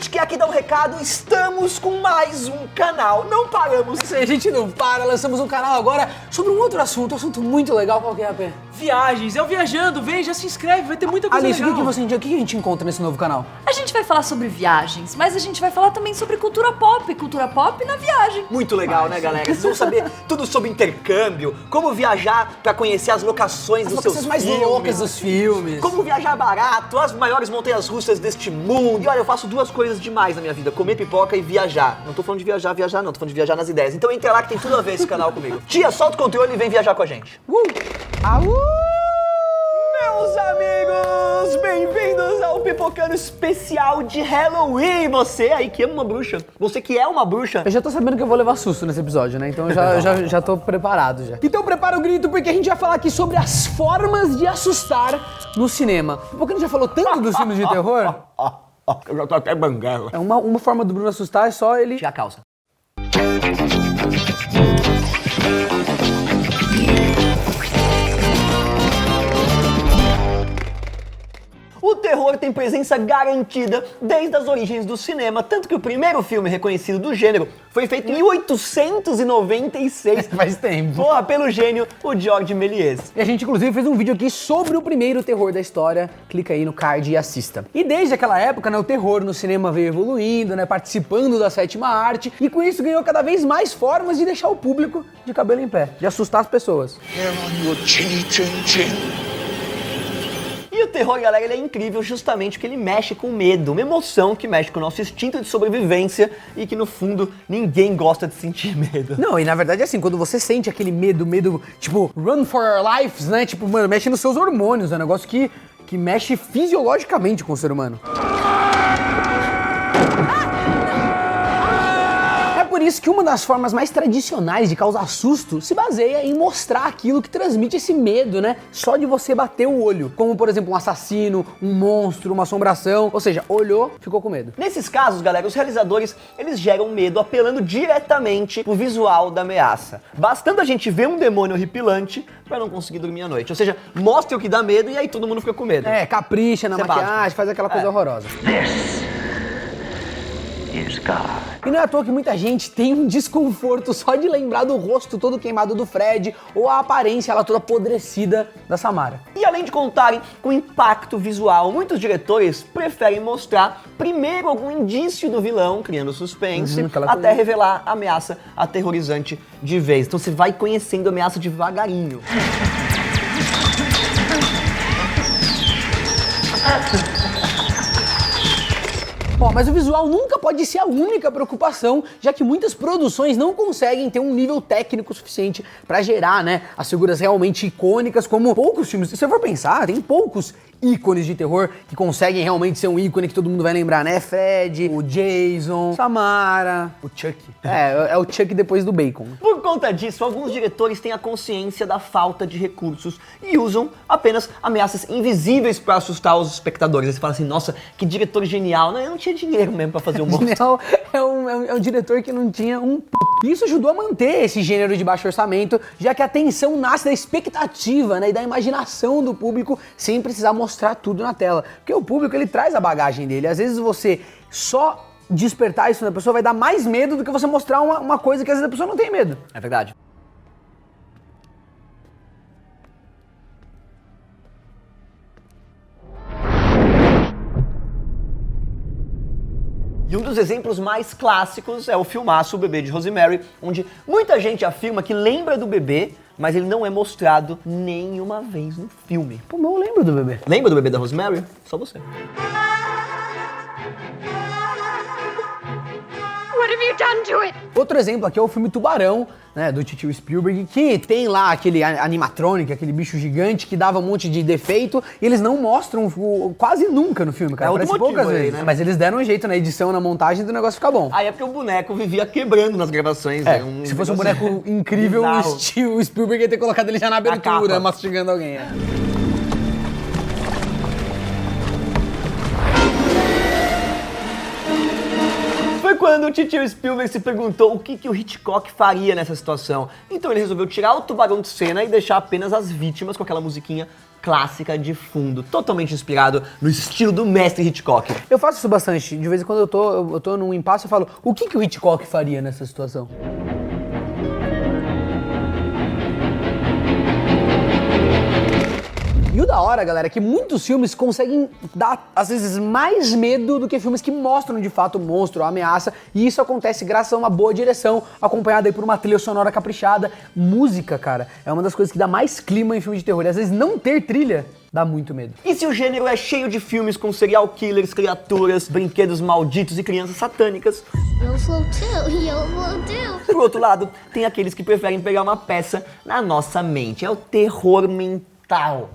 gente quer aqui dar um recado, estamos com mais um canal, não paramos. Isso aí, a gente não para, lançamos um canal agora sobre um outro assunto, um assunto muito legal. Qual que é, AP? Viagens, é o Viajando, vem, já se inscreve, vai ter muita coisa Alice, legal. o que a gente encontra nesse novo canal? A gente vai falar sobre viagens, mas a gente vai falar também sobre cultura pop na viagem. Muito legal, né, galera? Vocês vão saber tudo sobre intercâmbio, como viajar pra conhecer as locações dos seus mais filmes, loucas dos filmes. como viajar barato, as maiores montanhas russas deste mundo. E olha, eu faço duas coisas demais na minha vida, comer pipoca e viajar. Não tô falando de viajar não, tô falando de viajar nas ideias. Então entra lá que tem tudo a ver esse canal comigo. Tia, solta o controle e vem viajar com a gente. Meus amigos, bem-vindos ao Pipocano especial de Halloween. Você aí que ama uma bruxa, você que é uma bruxa. Eu já tô sabendo que eu vou levar susto nesse episódio, né? Então eu já tô preparado já. Então prepara o grito, porque a gente vai falar aqui sobre as formas de assustar no cinema. Porque a gente já falou tanto dos filmes de terror. Eu já tô até banguelo. É uma forma do Bruno assustar é só ele... Tira a calça. O terror tem presença garantida desde as origens do cinema, tanto que o primeiro filme reconhecido do gênero foi feito em 1896. Faz tempo. Porra, pelo gênio, o Georges Méliès. E a gente, inclusive, fez um vídeo aqui sobre o primeiro terror da história. Clica aí no card e assista. E desde aquela época, né, o terror no cinema veio evoluindo, né, participando da sétima arte. E com isso ganhou cada vez mais formas de deixar o público de cabelo em pé, de assustar as pessoas. E o terror, galera, ele é incrível justamente porque ele mexe com medo, uma emoção que mexe com o nosso instinto de sobrevivência e que, no fundo, ninguém gosta de sentir medo. Não, e na verdade é assim, quando você sente aquele medo, tipo, run for your lives, né, tipo, mano, mexe nos seus hormônios, é um negócio que mexe fisiologicamente com o ser humano. É por isso que uma das formas mais tradicionais de causar susto se baseia em mostrar aquilo que transmite esse medo, né? Só de você bater o olho. Como, por exemplo, um assassino, um monstro, uma assombração. Ou seja, olhou, ficou com medo. Nesses casos, galera, os realizadores, eles geram medo apelando diretamente pro visual da ameaça. Bastando a gente ver um demônio horripilante pra não conseguir dormir à noite. Ou seja, mostra o que dá medo e aí todo mundo fica com medo. É, capricha na Isso é maquiagem, básico. faz aquela coisa horrorosa. E não é à toa que muita gente tem um desconforto só de lembrar do rosto todo queimado do Fred ou a aparência ela toda apodrecida da Samara. E além de contarem com impacto visual, muitos diretores preferem mostrar primeiro algum indício do vilão, criando suspense, até revelar a ameaça aterrorizante de vez. Então você vai conhecendo a ameaça devagarinho. Ó, mas o visual nunca pode ser a única preocupação, já que muitas produções não conseguem ter um nível técnico suficiente pra gerar, né, as figuras realmente icônicas, como poucos filmes. Se você for pensar, tem poucos ícones de terror que conseguem realmente ser um ícone que todo mundo vai lembrar, né? Fred, o Jason, Samara, o Chuck. É o Chuck depois do Bacon. Por conta disso, alguns diretores têm a consciência da falta de recursos e usam apenas ameaças invisíveis pra assustar os espectadores. Aí você fala assim, nossa, que diretor genial. Não, eu não tinha dinheiro mesmo pra fazer um monstro. Genial é um diretor que não tinha um p. Isso ajudou a manter esse gênero de baixo orçamento, já que a tensão nasce da expectativa, né, e da imaginação do público sem precisar mostrar tudo na tela. Porque o público, ele traz a bagagem dele. Às vezes você só despertar isso na pessoa vai dar mais medo do que você mostrar uma coisa que às vezes a pessoa não tem medo. É verdade. E um dos exemplos mais clássicos é o filmaço O Bebê de Rosemary, onde muita gente afirma que lembra do bebê, mas ele não é mostrado nenhuma vez no filme. Pô, mas eu lembro do bebê. Lembra do Bebê da Rosemary? Só você. What have you done to it? Outro exemplo aqui é o filme Tubarão, né, do Titio Spielberg, que tem lá aquele animatrônico, aquele bicho gigante que dava um monte de defeito, e eles não mostram quase nunca no filme, cara. É outro Parece motivo poucas aí, vezes, né? Mas eles deram um jeito na edição, na montagem do negócio ficar bom. Aí é porque o boneco vivia quebrando nas gravações. É, né? se fosse um boneco incrível, o Spielberg ia ter colocado ele já na abertura, capa. mastigando alguém. É. Foi quando o Titio Spielberg se perguntou o que o Hitchcock faria nessa situação. Então ele resolveu tirar o tubarão de cena e deixar apenas as vítimas com aquela musiquinha clássica de fundo, totalmente inspirado no estilo do mestre Hitchcock. Eu faço isso bastante. De vez em quando eu tô num impasse, eu falo, o que o Hitchcock faria nessa situação? E o da hora, galera, é que muitos filmes conseguem dar, às vezes, mais medo do que filmes que mostram, de fato, o monstro, a ameaça. E isso acontece graças a uma boa direção, acompanhada aí por uma trilha sonora caprichada. Música, cara, é uma das coisas que dá mais clima em filme de terror. E às vezes não ter trilha dá muito medo. E se o gênero é cheio de filmes com serial killers, criaturas, brinquedos malditos e crianças satânicas? You'll float too. You'll float too. Por outro lado, tem aqueles que preferem pegar uma peça na nossa mente. É o terror mental.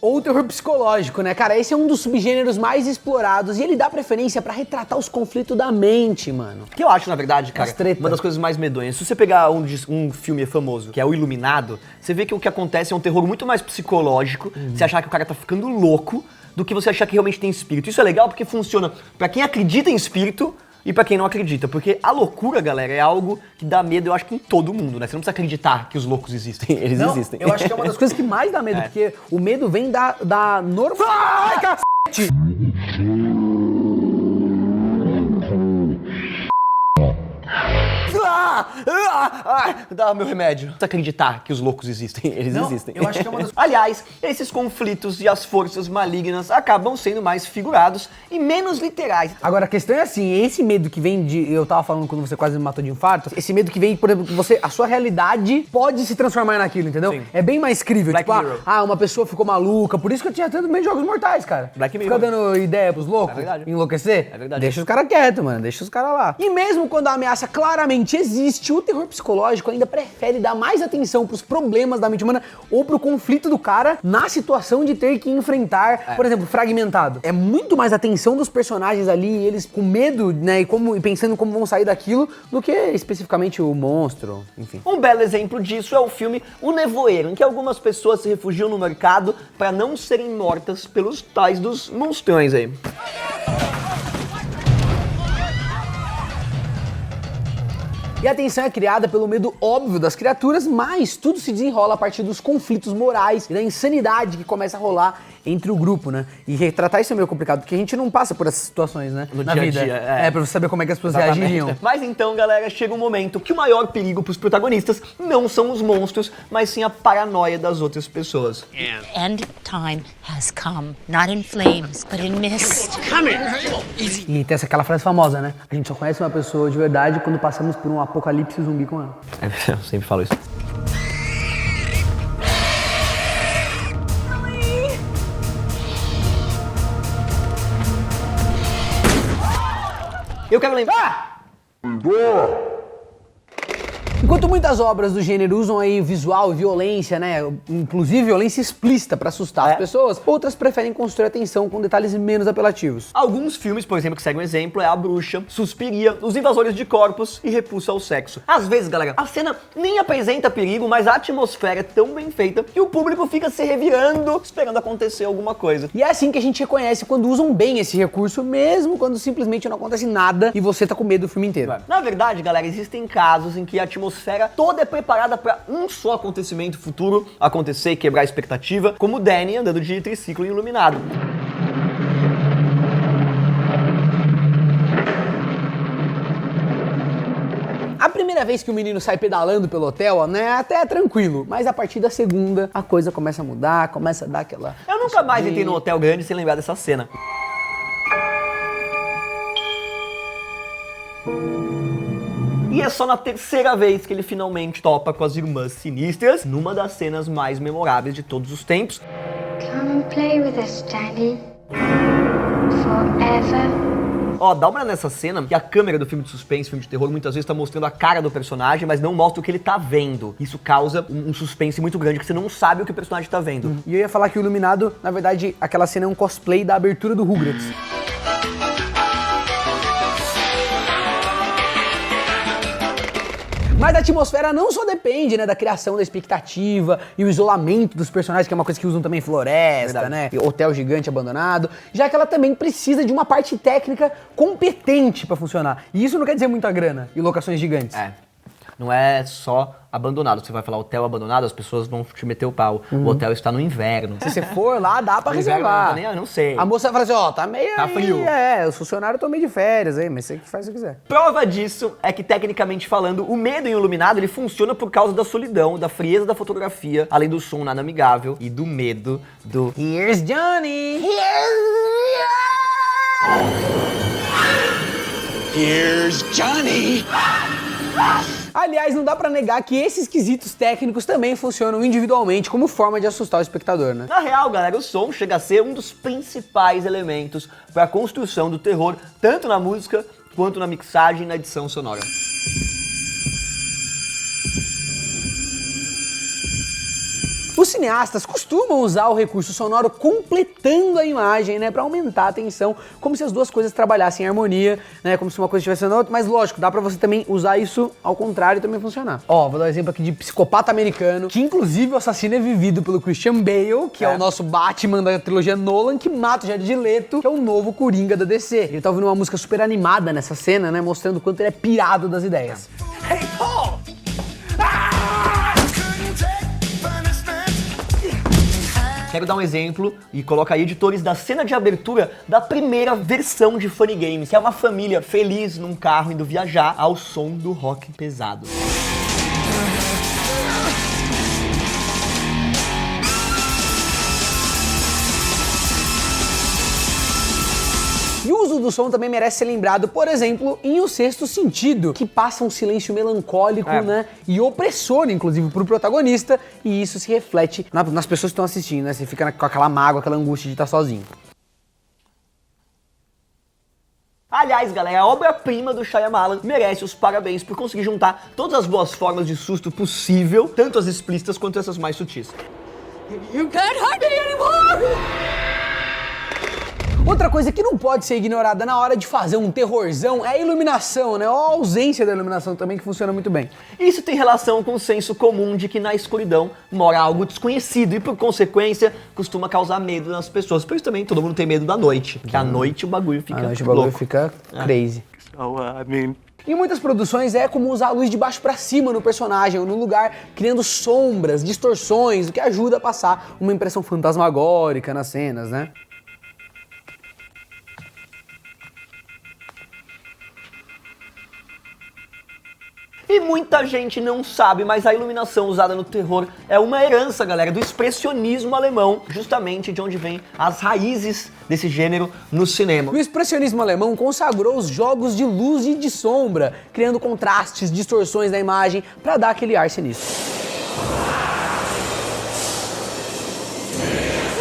Ou o terror psicológico, né? Cara, esse é um dos subgêneros mais explorados e ele dá preferência pra retratar os conflitos da mente, mano. Que eu acho, na verdade, cara, As treta. uma das coisas mais medonhas. Se você pegar um filme famoso, que é O Iluminado, você vê que o que acontece é um terror muito mais psicológico, você achar que o cara tá ficando louco, do que você achar que realmente tem espírito. Isso é legal porque funciona pra quem acredita em espírito e pra quem não acredita, porque a loucura, galera, é algo que dá medo, eu acho que em todo mundo, né? Você não precisa acreditar que os loucos existem, eles Não, existem. eu acho que é uma das coisas que mais dá medo, porque o medo vem da normal. Ai, cacete! Dá meu remédio. Não precisa acreditar que os loucos existem, eles Não, existem. eu acho que é uma das... Aliás, esses conflitos e as forças malignas acabam sendo mais figurados e menos literais. Agora, a questão é assim, esse medo que vem de... Eu tava falando quando você quase me matou de infarto, esse medo que vem, por exemplo, que você... A sua realidade pode se transformar naquilo, entendeu? Sim. É bem mais crível. Black Tipo, Mirror. uma pessoa ficou maluca, por isso que eu tinha tanto medo de Jogos Mortais, cara. Black Fica Mirror. dando ideia pros loucos? É verdade. Enlouquecer? É verdade. Deixa os caras quietos, mano. Deixa os caras lá. E mesmo quando a ameaça claramente existe, o terror psicológico ainda prefere dar mais atenção pros problemas da mente humana ou pro conflito do cara na situação de ter que enfrentar, por exemplo, Fragmentado. É muito mais atenção dos personagens ali, eles com medo, né, e pensando como vão sair daquilo, do que especificamente o monstro, enfim. Um belo exemplo disso é o filme O Nevoeiro, em que algumas pessoas se refugiam no mercado para não serem mortas pelos tais dos monstrões aí. E a tensão é criada pelo medo óbvio das criaturas, mas tudo se desenrola a partir dos conflitos morais e da insanidade que começa a rolar entre o grupo, né? E retratar isso é meio complicado, porque a gente não passa por essas situações, né? No na dia a vida. dia, pra você saber como é que as pessoas Exatamente. reagiriam. Mas então, galera, chega um momento que o maior perigo pros protagonistas não são os monstros, mas sim a paranoia das outras pessoas. End time has come, not in flames, but in mist. E tem aquela frase famosa, né? A gente só conhece uma pessoa de verdade quando passamos por um apocalipse zumbi com ela. Eu sempre falo isso. Eu quero lembrar... Enquanto muitas obras do gênero usam aí visual e violência, né, inclusive violência explícita pra assustar as pessoas, outras preferem construir a tensão com detalhes menos apelativos. Alguns filmes, por exemplo, que seguem um exemplo, é A Bruxa, Suspiria, Os Invasores de Corpos e Repulsa ao Sexo. Às vezes, galera, a cena nem apresenta perigo, mas a atmosfera é tão bem feita que o público fica se revirando, esperando acontecer alguma coisa. E é assim que a gente reconhece quando usam bem esse recurso, mesmo quando simplesmente não acontece nada e você tá com medo do filme inteiro. Na verdade, galera, existem casos em que a atmosfera toda é preparada para um só acontecimento futuro acontecer e quebrar a expectativa, como o Danny andando de triciclo iluminado. A primeira vez que o menino sai pedalando pelo hotel, né, até é tranquilo, mas a partir da segunda a coisa começa a mudar, começa a dar aquela... Eu nunca mais entrei num hotel grande sem lembrar dessa cena. E é só na terceira vez que ele finalmente topa com as irmãs sinistras, numa das cenas mais memoráveis de todos os tempos. Come and play with us, Daddy. Forever. Ó, dá uma olhada nessa cena, que a câmera do filme de suspense, filme de terror, muitas vezes tá mostrando a cara do personagem, mas não mostra o que ele tá vendo. Isso causa um suspense muito grande, que você não sabe o que o personagem tá vendo. E eu ia falar que o Iluminado, na verdade, aquela cena é um cosplay da abertura do Rugrats. Mas a atmosfera não só depende, né, da criação da expectativa e o isolamento dos personagens, que é uma coisa que usam também em floresta, né, hotel gigante abandonado, já que ela também precisa de uma parte técnica competente pra funcionar. E isso não quer dizer muita grana e locações gigantes. não é só abandonado. Você vai falar hotel abandonado, as pessoas vão te meter o pau. O hotel está no inverno. Se você for lá, dá pra No inverno reservar. eu não sei. A moça fala assim, ó, tá meio Tá aí, frio. os funcionários estão meio de férias aí, mas você que faz o que quiser. Prova disso é que, tecnicamente falando, o medo em Iluminado ele funciona por causa da solidão, da frieza da fotografia, além do som nada amigável e do medo do Here's Johnny! Here's Johnny! Aliás, não dá pra negar que esses quesitos técnicos também funcionam individualmente como forma de assustar o espectador, né? Na real, galera, o som chega a ser um dos principais elementos para a construção do terror, tanto na música quanto na mixagem e na edição sonora. Os cineastas costumam usar o recurso sonoro completando a imagem, né, pra aumentar a tensão, como se as duas coisas trabalhassem em harmonia, né, como se uma coisa estivesse na outra, mas lógico, dá pra você também usar isso ao contrário e também funcionar. Ó, vou dar um exemplo aqui de Psicopata Americano, que inclusive o assassino é vivido pelo Christian Bale, que é o nosso Batman da trilogia Nolan, que mata o Jared Leto, que é o novo Coringa da DC. Ele tá ouvindo uma música super animada nessa cena, né, mostrando o quanto ele é pirado das ideias. Hey, Paul! Quero dar um exemplo e colocar aí editores da cena de abertura da primeira versão de Funny Games, que é uma família feliz num carro indo viajar ao som do rock pesado. E o uso do som também merece ser lembrado, por exemplo, em O Sexto Sentido, que passa um silêncio melancólico, né, e opressor, inclusive, pro protagonista, e isso se reflete nas pessoas que estão assistindo, né, você fica com aquela mágoa, aquela angústia de estar sozinho. Aliás, galera, a obra-prima do Shyamalan merece os parabéns por conseguir juntar todas as boas formas de susto possível, tanto as explícitas quanto essas mais sutis. You can't hurt me anymore! Outra coisa que não pode ser ignorada na hora de fazer um terrorzão é a iluminação, né? Ou a ausência da iluminação também, que funciona muito bem. Isso tem relação com o senso comum de que na escuridão mora algo desconhecido e, por consequência, costuma causar medo nas pessoas. Por isso também todo mundo tem medo da noite, porque à noite o bagulho fica O bagulho louco. fica crazy. Em muitas produções é como usar a luz de baixo pra cima no personagem ou no lugar, criando sombras, distorções, o que ajuda a passar uma impressão fantasmagórica nas cenas, né? E muita gente não sabe, mas a iluminação usada no terror é uma herança, galera, do expressionismo alemão, justamente de onde vem as raízes desse gênero no cinema. O expressionismo alemão consagrou os jogos de luz e de sombra, criando contrastes, distorções na imagem para dar aquele ar sinistro.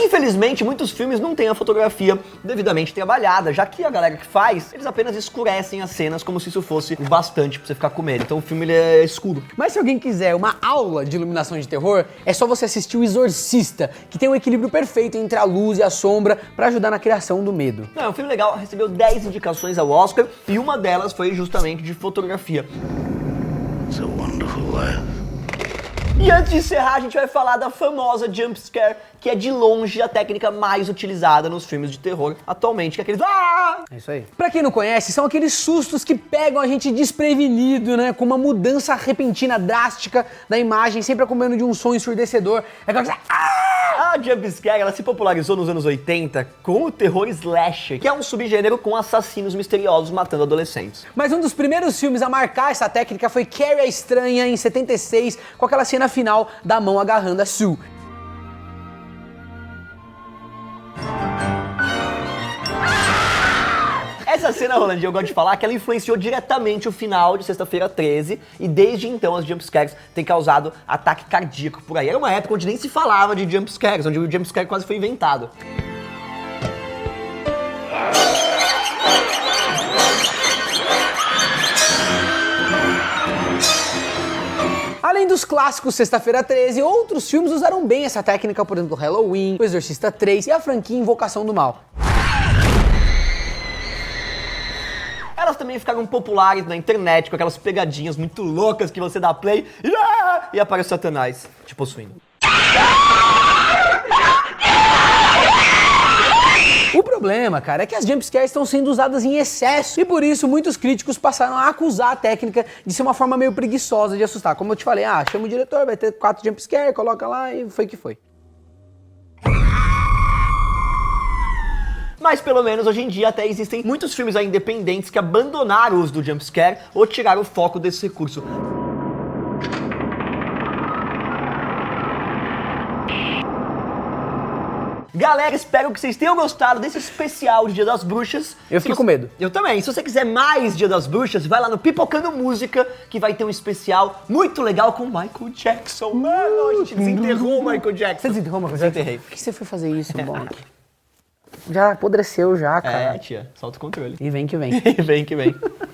Infelizmente, muitos filmes não têm a fotografia devidamente trabalhada, já que a galera que faz, eles apenas escurecem as cenas como se isso fosse o bastante pra você ficar com medo. Então o filme ele é escuro. Mas se alguém quiser uma aula de iluminação de terror, é só você assistir O Exorcista, que tem um equilíbrio perfeito entre a luz e a sombra para ajudar na criação do medo. É um filme legal, recebeu 10 indicações ao Oscar e uma delas foi justamente de fotografia. It's a wonderful life. E antes de encerrar, a gente vai falar da famosa jump scare, que é de longe a técnica mais utilizada nos filmes de terror atualmente, que é aqueles... É isso aí. Pra quem não conhece, são aqueles sustos que pegam a gente desprevenido, né? Com uma mudança repentina, drástica da imagem, sempre acompanhando de um som ensurdecedor. É aquela coisa... A jump scare, ela se popularizou nos anos 80 com o terror slasher, que é um subgênero com assassinos misteriosos matando adolescentes. Mas um dos primeiros filmes a marcar essa técnica foi Carrie a Estranha, em 76, com aquela cena final da mão agarrando a Sue. Essa cena, Roland, eu gosto de falar que ela influenciou diretamente o final de Sexta-feira 13 e desde então as jumpscares têm causado ataque cardíaco por aí. Era uma época onde nem se falava de jumpscares, onde o jumpscare quase foi inventado. Além dos clássicos Sexta-feira 13, outros filmes usaram bem essa técnica, por exemplo, Halloween, O Exorcista 3 e a franquia Invocação do Mal. Elas também ficaram populares na internet com aquelas pegadinhas muito loucas que você dá play e aparece o Satanás te possuindo. O problema, cara, é que as jumpscares estão sendo usadas em excesso e por isso muitos críticos passaram a acusar a técnica de ser uma forma meio preguiçosa de assustar. Como eu te falei, chama o diretor, vai ter 4 jumpscares, coloca lá e foi que foi. Mas pelo menos hoje em dia até existem muitos filmes aí independentes que abandonaram o uso do jumpscare ou tiraram o foco desse recurso. Galera, espero que vocês tenham gostado desse especial de Dia das Bruxas. Eu fiquei com medo. Eu também. Se você quiser mais Dia das Bruxas, vai lá no Pipocando Música, que vai ter um especial muito legal com Michael Jackson. Mano, a gente desenterrou o Michael Jackson. Você desenterrou o Michael Jackson? Desenterrei. Por que você foi fazer isso, Bonk? Já apodreceu já, cara. Tia, solta o controle. E vem que vem. Vem que vem.